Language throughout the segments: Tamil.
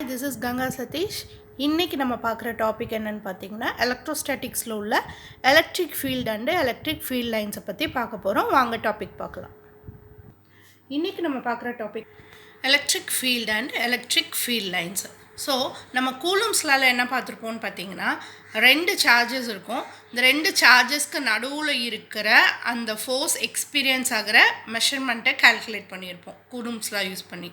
This is Ganga Satish. இன்னைக்கு நம்ம பார்க்குற டாபிக் என்னன்னு பார்த்தீங்கன்னா எலக்ட்ரோஸ்டாட்டிக்ஸில் உள்ள electric field and electric field லைன்ஸை பற்றி பார்க்க போகிறோம். வாங்க டாபிக் பார்க்கலாம். இன்றைக்கி நம்ம பார்க்குற topic electric field and electric field lines. So நம்ம கூலம்ஸ்லால் என்ன பார்த்துருப்போம்னு பார்த்தீங்கன்னா ரெண்டு சார்ஜஸ் இருக்கும். இந்த ரெண்டு சார்ஜஸ்க்கு நடுவில் இருக்கிற அந்த ஃபோர்ஸ் எக்ஸ்பீரியன்ஸ் ஆகிற மெஷர்மெண்ட்டை கால்குலேட் பண்ணியிருப்போம் கூலம்ஸ்லாம் யூஸ் பண்ணி.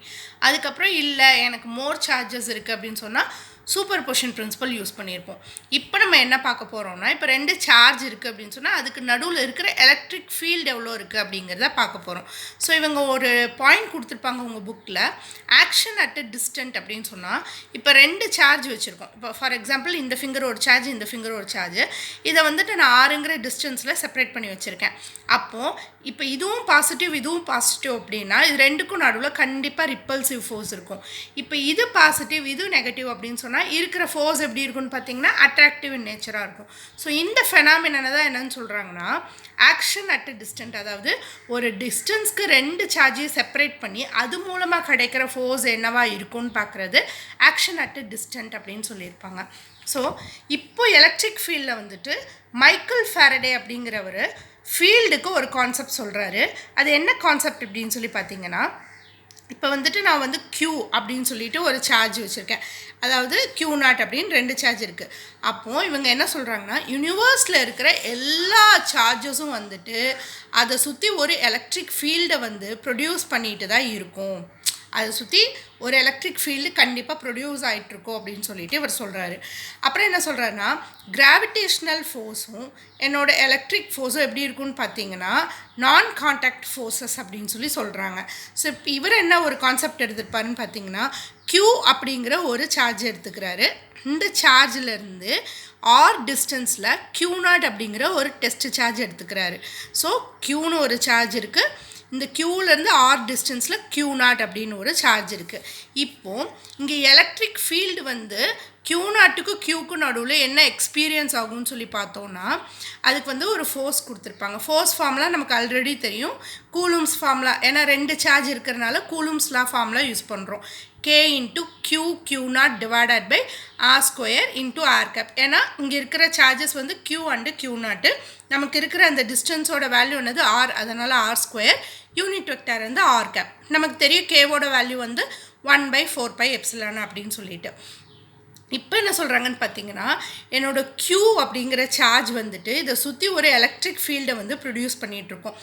அதுக்கப்புறம் இல்லை எனக்கு மோர் சார்ஜஸ் இருக்குது அப்படின்னு சொன்னால் சூப்பர் பொசிஷன் பிரின்சிபல் யூஸ் பண்ணியிருப்போம். இப்போ நம்ம என்ன பார்க்க போகிறோம்னா இப்போ ரெண்டு சார்ஜ் இருக்குது அப்படின்னு சொன்னால் அதுக்கு நடுவில் இருக்கிற எலக்ட்ரிக் ஃபீல்டு எவ்வளோ இருக்குது அப்படிங்கிறத பார்க்க போகிறோம். ஸோ இவங்க ஒரு பாயிண்ட் கொடுத்துருப்பாங்க உங்கள் புக்கில், ஆக்ஷன் அட் அ டிஸ்டன்ட் அப்படின்னு சொன்னால் இப்போ ரெண்டு சார்ஜ் வச்சுருக்கோம். இப்போ ஃபார் எக்ஸாம்பிள் இந்த ஃபிங்கர் ஒரு சார்ஜ், இந்த ஃபிங்கர் ஒரு சார்ஜ். இதை வந்துட்டு நான் 6ங்கிற டிஸ்டன்ஸில் செப்பரேட் பண்ணி வச்சுருக்கேன். அப்போது இப்போ இதுவும் பாசிட்டிவ் இதுவும் பாசிட்டிவ் அப்படின்னா இது ரெண்டுக்கும் நடுவில் கண்டிப்பாக ரிப்பல்சிவ் ஃபோர்ஸ் இருக்கும். இப்போ இது பாசிட்டிவ் இது நெகட்டிவ் அப்படின்னு சொன்னால் இருக்கிற ஃபோர்ஸ் எப்படி இருக்குன்னு பார்த்தீங்கன்னா அட்ராக்டிவ் இன் நேச்சராக இருக்கும். ஸோ இந்த ஃபெனாமினனை தான் என்னன்னு சொல்கிறாங்கன்னா ஆக்ஷன் அட் அ டிஸ்டன்ட், அதாவது ஒரு டிஸ்டன்ஸ்க்கு ரெண்டு சார்ஜையும் செப்பரேட் பண்ணி அது மூலமாக கிடைக்கிற ஃபோர்ஸ் என்னவா இருக்கும்னு பார்க்குறது ஆக்ஷன் அட் அ டிஸ்டன்ட் அப்படின்னு சொல்லியிருப்பாங்க. ஸோ இப்போ எலக்ட்ரிக் ஃபீல்டில் வந்துட்டு மைக்கேல் ஃபாரடே அப்படிங்கிறவர் ஃபீல்டுக்கு ஒரு கான்செப்ட் சொல்கிறாரு. அது என்ன கான்செப்ட் அப்படின்னு சொல்லி பார்த்தீங்கன்னா இப்போ வந்துட்டு நான் வந்து Q அப்படின்னு சொல்லிட்டு ஒரு சார்ஜ் வச்சுருக்கேன். அதாவது Q0 அப்படின்னு ரெண்டு சார்ஜ் இருக்குது. அப்போது இவங்க என்ன சொல்கிறாங்கன்னா யூனிவர்ஸில் இருக்கிற எல்லா சார்ஜஸும் வந்துட்டு அதை சுற்றி ஒரு எலக்ட்ரிக் ஃபீல்டை வந்து ப்ரொடியூஸ் பண்ணிட்டு தான் இருக்கும். அதை சுற்றி ஒரு எலக்ட்ரிக் ஃபீல்டு கண்டிப்பாக ப்ரொடியூஸ் ஆகிட்ருக்கோம் அப்படின்னு சொல்லிட்டு இவர் சொல்கிறாரு. அப்புறம் என்ன சொல்கிறாருன்னா கிராவிடேஷ்னல் ஃபோர்ஸும் என்னோடய எலக்ட்ரிக் ஃபோர்ஸும் எப்படி இருக்குன்னு பார்த்தீங்கன்னா நான் கான்டாக்ட் ஃபோர்ஸஸ் அப்படின்னு சொல்லி சொல்கிறாங்க. ஸோ இப்போ இவர் என்ன ஒரு கான்செப்ட் எடுத்துருப்பாருன்னு பார்த்தீங்கன்னா Q அப்படிங்கிற ஒரு சார்ஜ் எடுத்துக்கிறாரு. இந்த சார்ஜிலேருந்து ஆர் டிஸ்டன்ஸில் Q0 அப்படிங்கிற ஒரு டெஸ்ட் சார்ஜ் எடுத்துக்கிறாரு. ஸோ Qன்னு ஒரு சார்ஜ் இருக்குது, இந்த Qலேருந்து ஆர் டிஸ்டன்ஸில் Q0 அப்படின்னு ஒரு சார்ஜ் இருக்குது. இப்போது இங்கே எலக்ட்ரிக் ஃபீல்டு வந்து Q0க்கு Qக்கு நடுவில் என்ன எக்ஸ்பீரியன்ஸ் ஆகும்னு சொல்லி பார்த்தோன்னா அதுக்கு வந்து ஒரு ஃபோர்ஸ் கொடுத்துருப்பாங்க. ஃபோர்ஸ் ஃபார்ம்லாம் நமக்கு ஆல்ரெடி தெரியும், கூலும்ஸ் ஃபார்ம்லாம். ஏன்னா ரெண்டு சார்ஜ் இருக்கிறனால கூலும்ஸ்லா ஃபார்ம்லாம் யூஸ் பண்ணுறோம். K into Q0 divided by R² into R cap. ஏன்னா இங்கே இருக்கிற சார்ஜஸ் வந்து Q அண்டு Q0, நமக்கு இருக்கிற அந்த டிஸ்டன்ஸோட வேல்யூ என்னது R, அதனால் R², யூனிட் வெக்டார் வந்து R கேப். நமக்கு தெரியும் Kவோட வேல்யூ வந்து 1/4πε அப்படின்னு சொல்லிட்டு. இப்போ என்ன சொல்கிறாங்கன்னு பார்த்தீங்கன்னா என்னோட Q அப்படிங்கிற சார்ஜ் வந்துட்டு இதை சுற்றி ஒரு எலக்ட்ரிக் ஃபீல்டை வந்து ப்ரொடியூஸ் பண்ணிகிட்ருக்கோம்.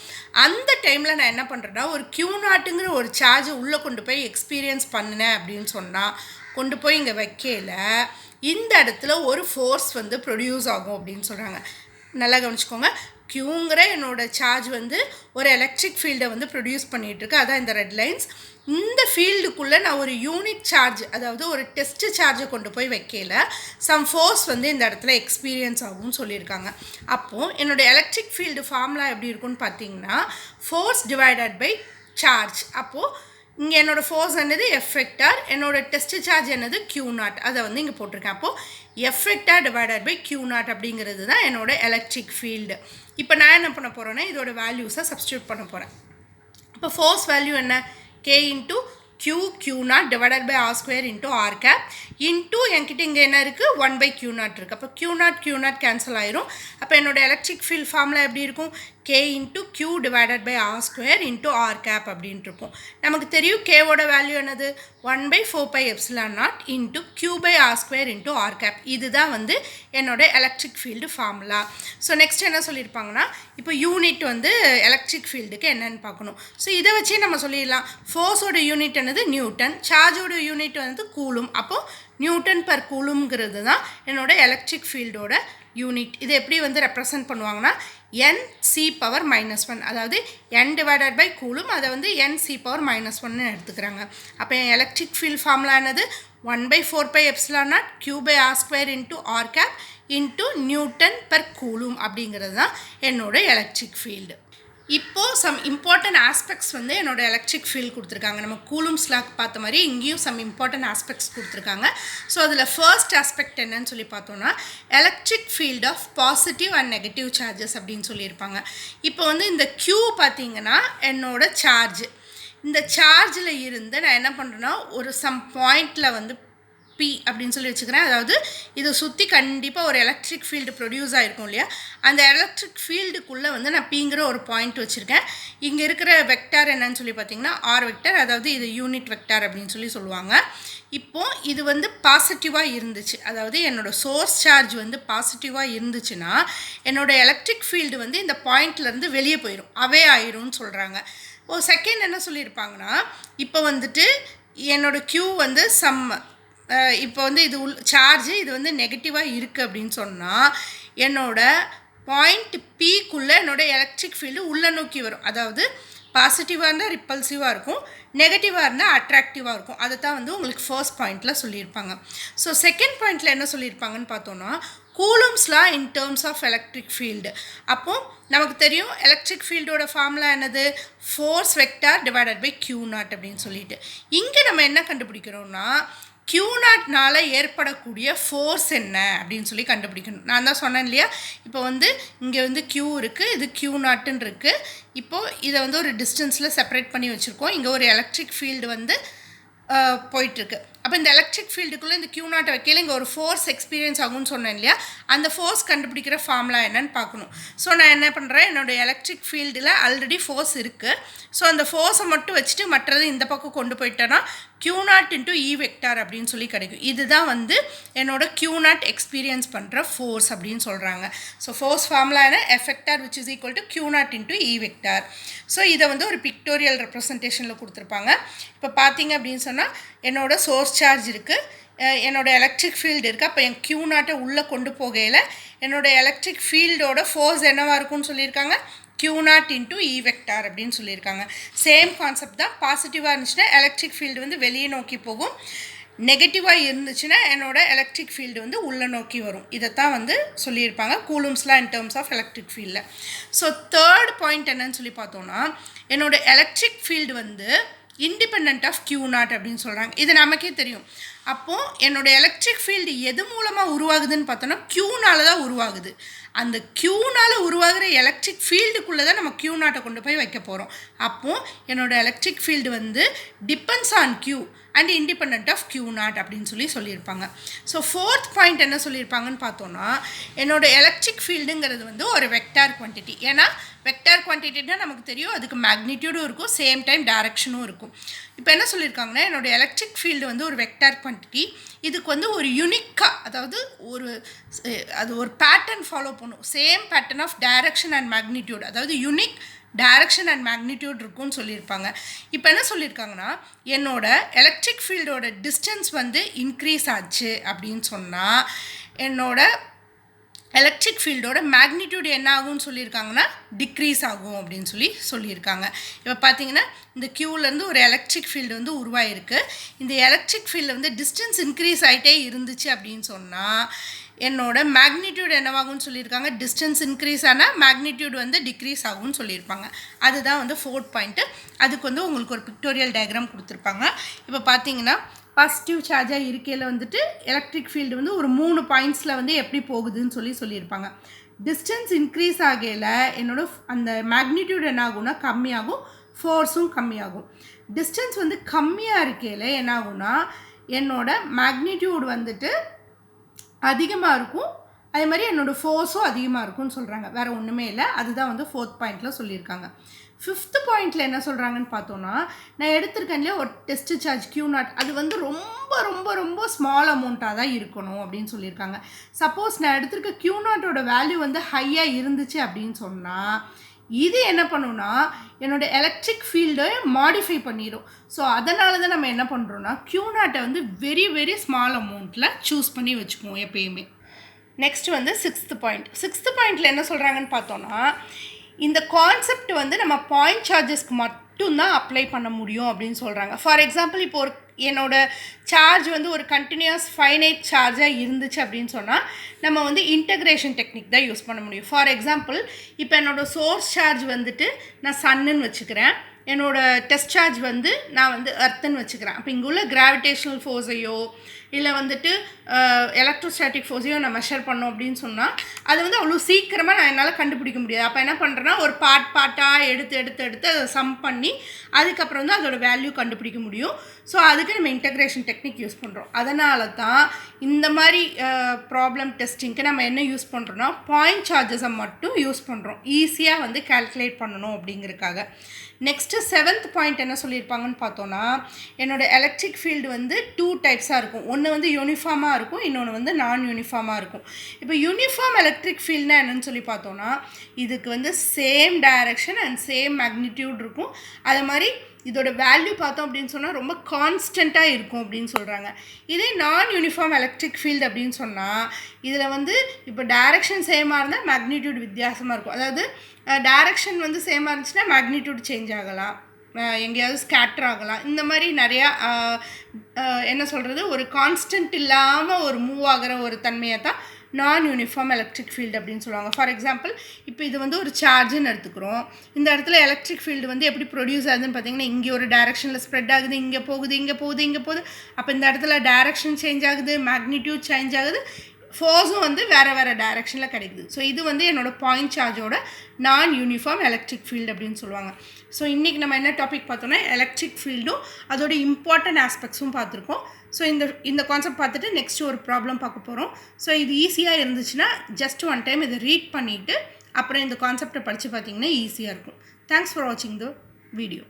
அந்த டைமில் நான் என்ன பண்ணுறேன்னா ஒரு Q0ங்கிற ஒரு சார்ஜை உள்ளே கொண்டு போய் எக்ஸ்பீரியன்ஸ் பண்ணினேன் அப்படின்னு சொன்னால் கொண்டு போய் இங்கே வைக்கல இந்த இடத்துல ஒரு ஃபோர்ஸ் வந்து ப்ரொடியூஸ் ஆகும் அப்படின்னு சொல்கிறாங்க. நல்லா கவனிச்சுக்கோங்க, Qங்கிற என்னோட சார்ஜ் வந்து ஒரு எலக்ட்ரிக் ஃபீல்டை வந்து ப்ரொடியூஸ் பண்ணிகிட்ருக்கு, அதான் இந்த ரெட் லைன்ஸ். இந்த ஃபீல்டுக்குள்ளே நான் ஒரு யூனிட் சார்ஜ், அதாவது ஒரு டெஸ்ட் சார்ஜை கொண்டு போய் வைக்கல சம் ஃபோர்ஸ் வந்து இந்த இடத்துல எக்ஸ்பீரியன்ஸ் ஆகும்னு சொல்லியிருக்காங்க. அப்போது என்னோடய எலக்ட்ரிக் ஃபீல்டு ஃபார்முலா எப்படி இருக்குன்னு பார்த்தீங்கன்னா ஃபோர்ஸ் டிவைடட் பை சார்ஜ். அப்போது இங்கே என்னோடய ஃபோர்ஸ் என்னது F வெக்டார், என்னோடய டெஸ்ட் சார்ஜ் என்னது Q0, அதை வந்து இங்கே போட்டிருக்கேன். அப்போது F vector divided by Q0 அப்படிங்கிறது தான் என்னோடய எலக்ட்ரிக் ஃபீல்டு. இப்போ நான் என்ன பண்ண போகிறேன்னா இதோட வேல்யூஸை சப்ஸ்டியூட் பண்ண போகிறேன். இப்போ ஃபோர்ஸ் வேல்யூ என்ன K into Q0 divided by R² into R cap into என்கிட்ட இங்கே என்ன இருக்குது 1/Q0 இருக்குது. அப்போ Q0 கேன்சல் ஆயிரும். அப்போ என்னோடய எலக்ட்ரிக் ஃபீல்ட் ஃபார்முலா எப்படி இருக்கும் K into Q divided by R² into R cap அப்படின்ட்டு இருக்கும். நமக்கு தெரியும் Kவோட வேல்யூ என்னது 1/4πε0 into Q/R² into R gap. இதுதான் வந்து என்னோட electric field formula. So next என்ன சொல்லியிருப்பாங்கன்னா இப்போ யூனிட் வந்து எலக்ட்ரிக் ஃபீல்டுக்கு என்னென்னு பார்க்கணும். ஸோ இதை வச்சே நம்ம சொல்லிடலாம் ஃபோர்ஸோட யூனிட் என்னது நியூட்டன், சார்ஜோட யூனிட் வந்து கூலும். அப்போது நியூட்டன் பர் கூலும்ங்கிறது தான் என்னோட எலக்ட்ரிக் ஃபீல்டோட யூனிட். இதை எப்படி வந்து ரெப்ரசன்ட் பண்ணுவாங்கன்னா Nc⁻⁻1, அதாவது n டிவைடட் பை கூலும், அதை வந்து Nc⁻⁻1 எடுத்துக்கிறாங்க. அப்போ என் எலக்ட்ரிக் ஃபீல்ட் ஃபார்முலா என்னது 1/4πε0 Q/R² into R cap into Newton per coulomb அப்படிங்கிறது தான் என்னோட எலக்ட்ரிக் ஃபீல்டு. இப்போது சம் இம்பார்ட்டன்ட் ஆஸ்பெக்ட்ஸ் வந்து என்னோடய எலக்ட்ரிக் ஃபீல்டு கொடுத்துருக்காங்க. நம்ம கூலும்ஸ் லா பார்த்த மாதிரி இங்கேயும் சம் இம்பார்ட்டன்ட் ஆஸ்பெக்ட்ஸ் கொடுத்துருக்காங்க. ஸோ அதில் ஃபர்ஸ்ட் ஆஸ்பெக்ட் என்னன்னு சொல்லி பார்த்தோன்னா electric field of positive and negative charges அப்படின்னு சொல்லியிருப்பாங்க. இப்போ வந்து இந்த Q பார்த்திங்கன்னா என்னோட சார்ஜ், இந்த சார்ஜில் இருந்து நான் என்ன பண்ணுறேன்னா ஒரு சம் பாயிண்டில் வந்து பி அப்படின்னு சொல்லி வச்சுக்கிறேன். அதாவது இதை சுற்றி கண்டிப்பாக ஒரு எலக்ட்ரிக் ஃபீல்டு ப்ரொடியூஸ் ஆகிருக்கும் இல்லையா, அந்த எலக்ட்ரிக் ஃபீல்டுக்குள்ளே வந்து நான் பிங்கிற ஒரு பாயிண்ட் வச்சுருக்கேன். இங்கே இருக்கிற வெக்டார் என்னன்னு சொல்லி பார்த்தீங்கன்னா ஆர் வெக்டார், அதாவது இது யூனிட் வெக்டார் அப்படின்னு சொல்லி சொல்லுவாங்க. இப்போது இது வந்து பாசிட்டிவாக இருந்துச்சு, அதாவது என்னோடய சோர்ஸ் சார்ஜ் வந்து பாசிட்டிவாக இருந்துச்சுன்னா என்னோடய எலக்ட்ரிக் ஃபீல்டு வந்து இந்த பாயிண்ட்லேருந்து வெளியே போயிடும், அவே ஆயிரும்னு சொல்கிறாங்க. ஒரு செகண்ட் என்ன சொல்லியிருப்பாங்கன்னா, இப்போ வந்துட்டு என்னோடய க்யூ வந்து இப்போ வந்து இது சார்ஜு இது வந்து நெகட்டிவாக இருக்குது அப்படின்னு சொன்னால் என்னோடய பாயிண்ட் பிக்குள்ளே என்னோடய எலக்ட்ரிக் ஃபீல்டு உள்ளே நோக்கி வரும். அதாவது பாசிட்டிவாக இருந்தால் ரிப்பல்சிவாக இருக்கும், நெகட்டிவாக இருந்தால் அட்ராக்டிவாக இருக்கும். அதை தான் வந்து உங்களுக்கு ஃபர்ஸ்ட் பாயிண்டில் சொல்லியிருப்பாங்க. ஸோ செகண்ட் பாயிண்டில் என்ன சொல்லியிருப்பாங்கன்னு பார்த்தோன்னா Coulomb's law in terms of electric field. அப்போது நமக்கு தெரியும் எலக்ட்ரிக் ஃபீல்டோட ஃபார்முலா என்னது, force vector divided by Q naught அப்படின்னு சொல்லிட்டு. இங்கே நம்ம என்ன கண்டுபிடிக்கிறோம்னா Q நாட்னால் ஏற்படக்கூடிய ஃபோர்ஸ் என்ன அப்படின்னு சொல்லி கண்டுபிடிக்கணும். நான் தான் சொன்னேன் இல்லையா, இப்போ வந்து இங்கே வந்து Q இருக்குது, இது Q நாட்டுன்னு இருக்குது. இப்போது இதை வந்து ஒரு டிஸ்டன்ஸில் செப்பரேட் பண்ணி வச்சுருக்கோம். இங்கே ஒரு எலக்ட்ரிக் ஃபீல்டு வந்து போயிட்டுருக்கு. அப்போ இந்த எலக்ட்ரிக் ஃபீல்டுக்குள்ளே இந்த Q நாட்டை வைக்கல இங்கே ஒரு ஃபோர்ஸ் எக்ஸ்பீரியன்ஸ் ஆகும்னு சொன்னேன் இல்லையா, அந்த ஃபோர்ஸ் கண்டுபிடிக்கிற ஃபார்முலா என்னன்னு பார்க்கணும். ஸோ நான் என்ன பண்ணுறேன், என்னோடய எலக்ட்ரிக் ஃபீல்டில் ஆல்ரெடி ஃபோர்ஸ் இருக்குது. ஸோ அந்த ஃபோர்ஸை மட்டும் வச்சுட்டு மற்றது இந்த பக்கம் கொண்டு போயிட்டேன்னா Q not into E vector அப்படின்னு சொல்லி கிடைக்கும். இதுதான் வந்து என்னோட Q நாட் எக்ஸ்பீரியன்ஸ் பண்ணுற ஃபோர்ஸ் அப்படின்னு சொல்கிறாங்க. ஸோ ஃபோர்ஸ் ஃபார்முலா என்ன, F vector which is equal to Q not into E vector. So இதை வந்து ஒரு பிக்டோரியல் ரெப்ரசன்டேஷனில் கொடுத்துருப்பாங்க. இப்போ பார்த்தீங்க அப்படின்னு சொன்னால் என்னோட சோர்ஸ் சார்ஜ் இருக்குது, என்னோடய எலக்ட்ரிக் ஃபீல்டு இருக்குது. அப்போ என் Q நாட்டை உள்ளே கொண்டு போகையில் என்னோடய எலக்ட்ரிக் ஃபீல்டோட ஃபோர்ஸ் என்னவாக இருக்கும்னு சொல்லியிருக்காங்க, Q not into E vector அப்படின்னு சொல்லியிருக்காங்க. சேம் கான்செப்ட் தான். பாசிட்டிவாக இருந்துச்சுன்னா எலக்ட்ரிக் ஃபீல்டு வந்து வெளியே நோக்கி போகும், நெகட்டிவாக இருந்துச்சுன்னா என்னோடய எலக்ட்ரிக் ஃபீல்டு வந்து உள்ளே நோக்கி வரும். இதைத்தான் வந்து சொல்லியிருப்பாங்க Coulomb's law in terms of electric ஃபீல்டில். ஸோ தேர்ட் பாயிண்ட் என்னன்னு சொல்லி பார்த்தோன்னா என்னோடய எலக்ட்ரிக் ஃபீல்டு வந்து இண்டிபெண்ட் ஆஃப் Q நாட் அப்படின்னு சொல்கிறாங்க. இது நமக்கே தெரியும். அப்போது என்னோடய எலக்ட்ரிக் ஃபீல்டு எது மூலமாக உருவாகுதுன்னு பார்த்தோன்னா Qனால தான் உருவாகுது. அந்த Qனால உருவாகிற எலக்ட்ரிக் ஃபீல்டுக்குள்ளே தான் நம்ம Q நாட்டை கொண்டு போய் வைக்க போகிறோம். அப்போது என்னோடய எலக்ட்ரிக் ஃபீல்டு வந்து depends on Q and independent of Q naught அப்படின்னு சொல்லியிருப்பாங்க. ஸோ ஃபோர்த் பாயிண்ட் என்ன சொல்லியிருப்பாங்கன்னு பார்த்தோன்னா என்னோடய எலக்ட்ரிக் ஃபீல்டுங்கிறது வந்து ஒரு வெக்டார் குவான்டிட்டி. ஏன்னா வெக்டார் குவான்டிட்டினா நமக்கு தெரியும், அதுக்கு மேக்னிடியூடும் இருக்கும், சேம் டைம் டைரக்ஷனும் இருக்கும். இப்போ என்ன சொல்லியிருக்காங்கன்னா என்னோடய எலக்ட்ரிக் ஃபீல்டு வந்து ஒரு வெக்டார் குவான்டிட்டி, இதுக்கு வந்து ஒரு யூனிக்காக, அதாவது அது ஒரு பேட்டர்ன் ஃபாலோ பண்ணும், same pattern of direction and magnitude, அதாவது யூனிக் டைரக்ஷன் அண்ட் மேக்னிடியூட் இருக்கும்னு சொல்லியிருப்பாங்க. இப்போ என்ன சொல்லியிருக்காங்கன்னா என்னோட எலக்ட்ரிக் ஃபீல்டோட டிஸ்டன்ஸ் வந்து இன்க்ரீஸ் ஆச்சு அப்படின்னு சொன்னால் என்னோட எலக்ட்ரிக் ஃபீல்டோட மேக்னிடியூட் என்ன ஆகும்னு சொல்லியிருக்காங்கன்னா டிக்ரீஸ் ஆகும் அப்படின்னு சொல்லியிருக்காங்க. இப்போ பார்த்தீங்கன்னா இந்த Qலேருந்து ஒரு எலக்ட்ரிக் ஃபீல்டு வந்து உருவாயிருக்கு. இந்த எலக்ட்ரிக் ஃபீல்டு வந்து டிஸ்டன்ஸ் இன்க்ரீஸ் ஆகிட்டே இருந்துச்சு அப்படின்னு சொன்னால் என்னோட மேக்னிடியூட் என்னவாகும்னு சொல்லியிருக்காங்க, டிஸ்டன்ஸ் இன்க்ரீஸ் ஆனால் மேக்னிடியூட் வந்து டிக்ரீஸ் ஆகும்னு சொல்லியிருப்பாங்க. அதுதான் வந்து ஃபோர்த் பாயிண்ட்டு. அதுக்கு வந்து உங்களுக்கு ஒரு பிக்டோரியல் டயக்ராம் கொடுத்துருப்பாங்க. இப்போ பார்த்தீங்கன்னா பாசிட்டிவ் சார்ஜாக இருக்கையில் வந்துட்டு எலக்ட்ரிக் ஃபீல்டு வந்து ஒரு 3 பாயிண்ட்ஸில் வந்து எப்படி போகுதுன்னு சொல்லியிருப்பாங்க. டிஸ்டன்ஸ் இன்க்ரீஸ் ஆகையில் என்னோட அந்த மேக்னிடியூட் என்ன ஆகும்னா கம்மியாகும், ஃபோர்ஸும் கம்மியாகும். டிஸ்டன்ஸ் வந்து கம்மியாக இருக்கையில் என்ன ஆகும்னா என்னோட மேக்னிடியூட் வந்துட்டு அதிகமாக இருக்கும், அதே மாதிரி என்னோடய ஃபோர்ஸும் அதிகமாக இருக்கும்னு சொல்கிறாங்க. வேறு ஒன்றுமே இல்லை. அதுதான் வந்து ஃபோர்த் பாயிண்டில் சொல்லியிருக்காங்க. ஃபிஃப்த்து பாயிண்டில் என்ன சொல்கிறாங்கன்னு பார்த்தோன்னா நான் எடுத்திருக்கேன் இல்லையா ஒரு டெஸ்ட் சார்ஜ் Q நாட், அது வந்து ரொம்ப ரொம்ப ரொம்ப ஸ்மால் அமௌண்ட்டாக தான் இருக்கணும் அப்படின்னு சொல்லியிருக்காங்க. சப்போஸ் நான் எடுத்திருக்க Q நாட்டோட வேல்யூ வந்து ஹையாக இருந்துச்சு அப்படின்னு சொன்னால் இது என்ன பண்ணுன்னா என்னோடய எலக்ட்ரிக் ஃபீல்டை மாடிஃபை பண்ணிடும். ஸோ அதனால தான் நம்ம என்ன பண்ணுறோன்னா Q நாட்டை வந்து வெரி வெரி ஸ்மால் அமௌண்ட்டில் சூஸ் பண்ணி வச்சுக்குவோம் எப்பயுமே. நெக்ஸ்ட் வந்து சிக்ஸ்த்து பாயிண்டில் என்ன சொல்கிறாங்கன்னு பார்த்தோன்னா இந்த கான்செப்ட் வந்து நம்ம பாயிண்ட் சார்ஜஸ்க்கு மட்டும்தான் அப்ளை பண்ண முடியும் அப்படின்னு சொல்கிறாங்க. ஃபார் எக்ஸாம்பிள் இப்போ என்னோட சார்ஜ் வந்து ஒரு கண்டினியூஸ் ஃபைனைட் சார்ஜாக இருந்துச்சு அப்படின்னு சொன்னால் நம்ம வந்து இன்டகிரேஷன் டெக்னிக் தான் யூஸ் பண்ண முடியும். ஃபார் எக்ஸாம்பிள் இப்போ என்னோடய சோர்ஸ் சார்ஜ் வந்துட்டு நான் சன்னுன்னு வச்சுக்கிறேன், என்னோடய டெஸ்ட் சார்ஜ் வந்து நான் வந்து எர்த்துன்னு வச்சுக்கிறேன். அப்போ இங்கே உள்ள கிராவிடேஷனல் ஃபோர்ஸையோ இல்லை வந்துட்டு எலக்ட்ரோஸ்டாட்டிக் ஃபோர்ஸையோ நான் மெஷர் பண்ணோம் அப்படின்னு சொன்னால் அது வந்து அவ்வளோ சீக்கிரமாக நான் என்னால் கண்டுபிடிக்க முடியாது. அப்போ என்ன பண்ணுறேன்னா ஒரு பார்ட்டாக எடுத்து அதை சம் பண்ணி அதுக்கப்புறம் தான் அதோட வேல்யூ கண்டுபிடிக்க முடியும். ஸோ அதுக்கு நம்ம இன்டகிரேஷன் டெக்னிக் யூஸ் பண்ணுறோம். அதனால தான் இந்த மாதிரி ப்ராப்ளம் டெஸ்டிங்க்கு நம்ம என்ன யூஸ் பண்ணுறோன்னா பாயிண்ட் சார்ஜஸை மட்டும் யூஸ் பண்ணுறோம், ஈஸியாக வந்து கால்குலேட் பண்ணணும் அப்படிங்கிறதுக்காக. நெக்ஸ்ட்டு 7th பாயிண்ட் என்ன சொல்லியிருப்பாங்கன்னு பார்த்தோன்னா, என்னோடய எலக்ட்ரிக் ஃபீல்டு வந்து 2 டைப்ஸாக இருக்கும். ஒன்று வந்து யூனிஃபார்மாக இருக்கும், இன்னொன்று வந்து நான் யூனிஃபார்மாக இருக்கும். இப்போ யூனிஃபார்ம் எலக்ட்ரிக் ஃபீல்டுனா என்னென்னு சொல்லி பார்த்தோன்னா, இதுக்கு வந்து same direction and same magnitude இருக்கும். அது மாதிரி இதோட வேல்யூ பார்த்தோம் அப்படின்னு சொன்னால் ரொம்ப கான்ஸ்டண்ட்டாக இருக்கும் அப்படின்னு சொல்கிறாங்க. இதே நான் யூனிஃபார்ம் எலக்ட்ரிக் ஃபீல்டு அப்படின்னு சொன்னால் இதில் வந்து இப்போ டைரக்ஷன் சேமாக இருந்தால் மேக்னிடியூட் வித்தியாசமாக இருக்கும். அதாவது டைரக்ஷன் வந்து சேமாக இருந்துச்சுன்னா மேக்னிடியூட் சேஞ்ச் ஆகலாம், எங்கேயாவது ஸ்கேட்டர் ஆகலாம். இந்த மாதிரி நிறையா என்ன சொல்கிறது, ஒரு கான்ஸ்டன்ட் இல்லாமல் ஒரு மூவ் ஆகிற ஒரு தன்மையை தான் நான் யூனிஃபார்ம் எலக்ட்ரிக் ஃபீல்டு அப்படின்னு சொல்லுவாங்க. ஃபார் எக்ஸாம்பிள் இப்போ இது வந்து ஒரு சார்ஜுன்னு எடுத்துக்கிறோம். இந்த இடத்துல எலக்ட்ரிக் ஃபீல்டு வந்து எப்படி ப்ரொடியூஸ் ஆகுதுன்னு பார்த்தீங்கன்னா, இங்கே ஒரு டைரக்ஷனில் ஸ்ப்ரெட் ஆகுது, இங்கே போகுது. அப்போ இந்த இடத்துல டைரக்ஷன் சேஞ்ச் ஆகுது, மேக்னிடியூட் சேஞ்ச் ஆகுது, ஃபோர்ஸும் வந்து வேறு டைரக்ஷனில் கிடைக்குது. ஸோ இது வந்து என்னோடய பாயிண்ட் சார்ஜோட நான் யூனிஃபார்ம் எலக்ட்ரிக் ஃபீல்டு அப்படின்னு சொல்லுவாங்க. ஸோ இன்றைக்கி நம்ம என்ன டாபிக் பார்த்தோன்னா எலக்ட்ரிக் ஃபீல்டும் அதோட இம்பார்ட்டன்ட் ஆஸ்பெக்ட்ஸும் பார்த்துருக்கோம். ஸோ இந்த கான்செப்ட் பார்த்துட்டு நெக்ஸ்ட்டு ஒரு ப்ராப்ளம் பார்க்க போகிறோம். ஸோ இது ஈஸியாக இருந்துச்சுன்னா ஜஸ்ட் ஒன் டைம் இதை ரீட் பண்ணிவிட்டு அப்புறம் இந்த கான்செப்டை படித்து பார்த்தீங்கன்னா ஈஸியாக இருக்கும். தேங்க்ஸ் ஃபார் வாட்சிங் த வீடியோ.